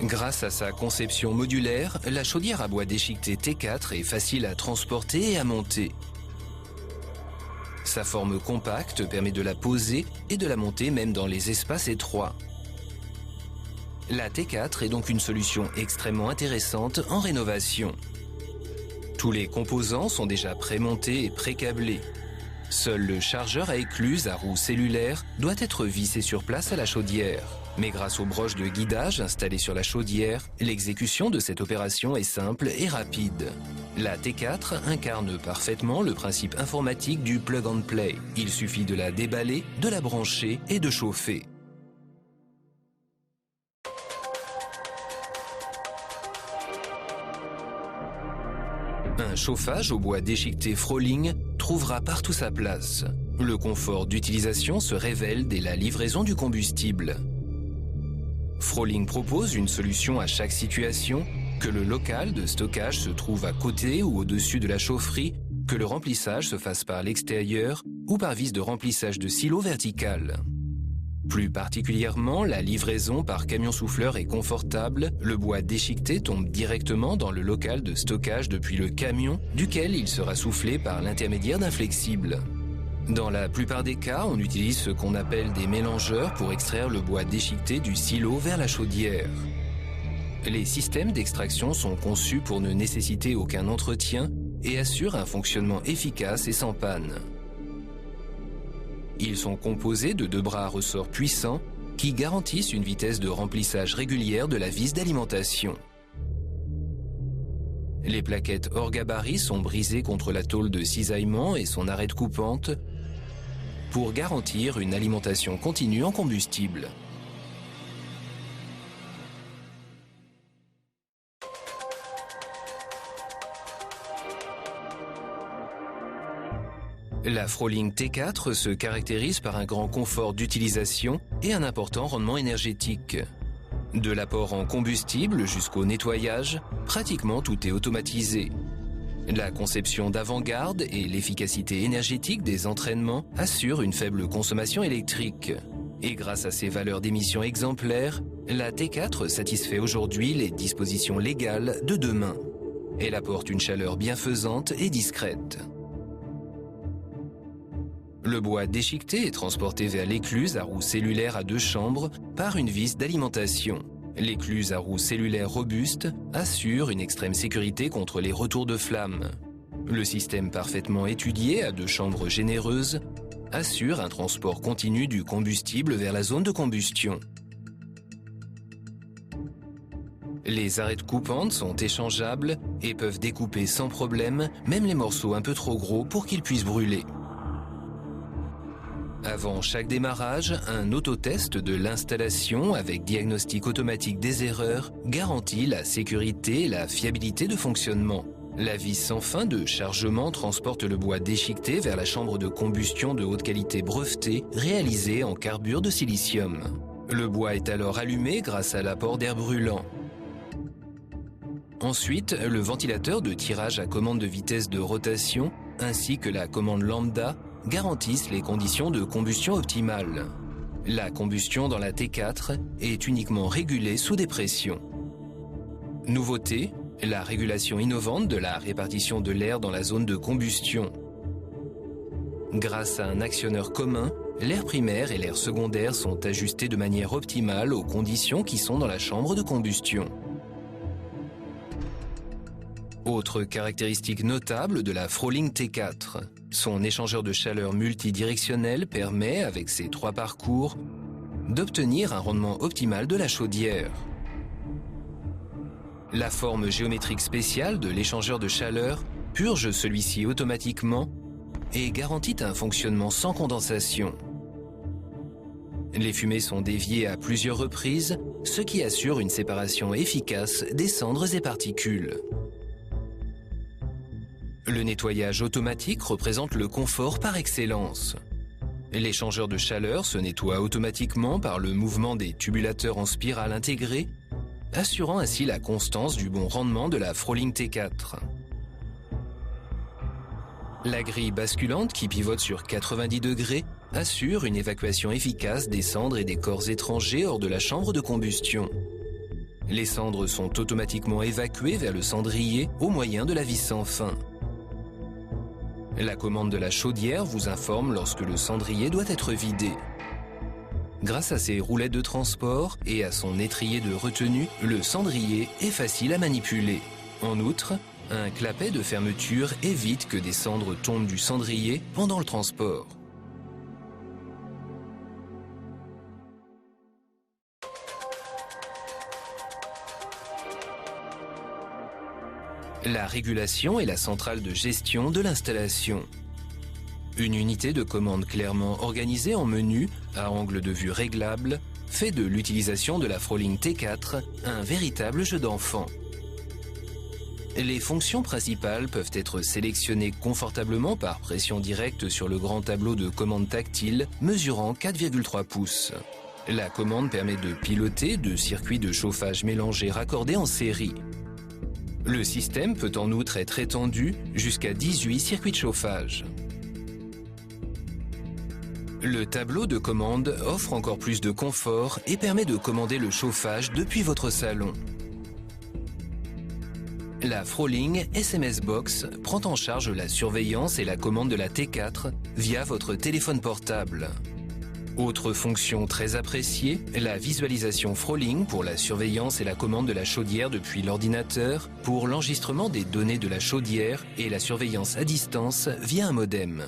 Grâce à sa conception modulaire, la chaudière à bois déchiqueté T4 est facile à transporter et à monter. Sa forme compacte permet de la poser et de la monter même dans les espaces étroits. La T4 est donc une solution extrêmement intéressante en rénovation. Tous les composants sont déjà prémontés et précablés. Seul le chargeur à écluse à roue cellulaire doit être vissé sur place à la chaudière. Mais grâce aux broches de guidage installées sur la chaudière, l'exécution de cette opération est simple et rapide. La T4 incarne parfaitement le principe informatique du plug and play. Il suffit de la déballer, de la brancher et de chauffer. Un chauffage au bois déchiqueté Froling trouvera partout sa place. Le confort d'utilisation se révèle dès la livraison du combustible. Froling propose une solution à chaque situation, que le local de stockage se trouve à côté ou au-dessus de la chaufferie, que le remplissage se fasse par l'extérieur ou par vis de remplissage de silo vertical. Plus particulièrement, la livraison par camion souffleur est confortable, le bois déchiqueté tombe directement dans le local de stockage depuis le camion, duquel il sera soufflé par l'intermédiaire d'un flexible. Dans la plupart des cas, on utilise ce qu'on appelle des mélangeurs pour extraire le bois déchiqueté du silo vers la chaudière. Les systèmes d'extraction sont conçus pour ne nécessiter aucun entretien et assurent un fonctionnement efficace et sans panne. Ils sont composés de 2 bras à ressort puissants qui garantissent une vitesse de remplissage régulière de la vis d'alimentation. Les plaquettes hors gabarit sont brisées contre la tôle de cisaillement et son arête coupante pour garantir une alimentation continue en combustible. La Froling T4 se caractérise par un grand confort d'utilisation et un important rendement énergétique. De l'apport en combustible jusqu'au nettoyage, pratiquement tout est automatisé. La conception d'avant-garde et l'efficacité énergétique des entraînements assurent une faible consommation électrique. Et grâce à ses valeurs d'émission exemplaires, la T4 satisfait aujourd'hui les dispositions légales de demain. Elle apporte une chaleur bienfaisante et discrète. Le bois déchiqueté est transporté vers l'écluse à roue cellulaire à 2 chambres par une vis d'alimentation. L'écluse à roue cellulaire robuste assure une extrême sécurité contre les retours de flammes. Le système parfaitement étudié à 2 chambres généreuses assure un transport continu du combustible vers la zone de combustion. Les arêtes coupantes sont échangeables et peuvent découper sans problème même les morceaux un peu trop gros pour qu'ils puissent brûler. Avant chaque démarrage, un autotest de l'installation avec diagnostic automatique des erreurs garantit la sécurité et la fiabilité de fonctionnement. La vis sans fin de chargement transporte le bois déchiqueté vers la chambre de combustion de haute qualité brevetée réalisée en carbure de silicium. Le bois est alors allumé grâce à l'apport d'air brûlant. Ensuite, le ventilateur de tirage à commande de vitesse de rotation ainsi que la commande lambda garantissent les conditions de combustion optimales. La combustion dans la T4 est uniquement régulée sous des pressions. Nouveauté, la régulation innovante de la répartition de l'air dans la zone de combustion. Grâce à un actionneur commun, l'air primaire et l'air secondaire sont ajustés de manière optimale aux conditions qui sont dans la chambre de combustion. Autre caractéristique notable de la Froling T4, son échangeur de chaleur multidirectionnel permet, avec ses 3 parcours, d'obtenir un rendement optimal de la chaudière. La forme géométrique spéciale de l'échangeur de chaleur purge celui-ci automatiquement et garantit un fonctionnement sans condensation. Les fumées sont déviées à plusieurs reprises, ce qui assure une séparation efficace des cendres et particules. Le nettoyage automatique représente le confort par excellence. L'échangeur de chaleur se nettoie automatiquement par le mouvement des tubulateurs en spirale intégrés, assurant ainsi la constance du bon rendement de la Froling T4. La grille basculante qui pivote sur 90 degrés assure une évacuation efficace des cendres et des corps étrangers hors de la chambre de combustion. Les cendres sont automatiquement évacuées vers le cendrier au moyen de la vis sans fin. La commande de la chaudière vous informe lorsque le cendrier doit être vidé. Grâce à ses roulettes de transport et à son étrier de retenue, le cendrier est facile à manipuler. En outre, un clapet de fermeture évite que des cendres tombent du cendrier pendant le transport. La régulation est la centrale de gestion de l'installation. Une unité de commande clairement organisée en menu, à angle de vue réglable, fait de l'utilisation de la Froling T4 un véritable jeu d'enfant. Les fonctions principales peuvent être sélectionnées confortablement par pression directe sur le grand tableau de commande tactile mesurant 4,3 pouces. La commande permet de piloter 2 circuits de chauffage mélangés raccordés en série. Le système peut en outre être étendu jusqu'à 18 circuits de chauffage. Le tableau de commande offre encore plus de confort et permet de commander le chauffage depuis votre salon. La Froling SMS Box prend en charge la surveillance et la commande de la T4 via votre téléphone portable. Autre fonction très appréciée, la visualisation Froling pour la surveillance et la commande de la chaudière depuis l'ordinateur, pour l'enregistrement des données de la chaudière et la surveillance à distance via un modem.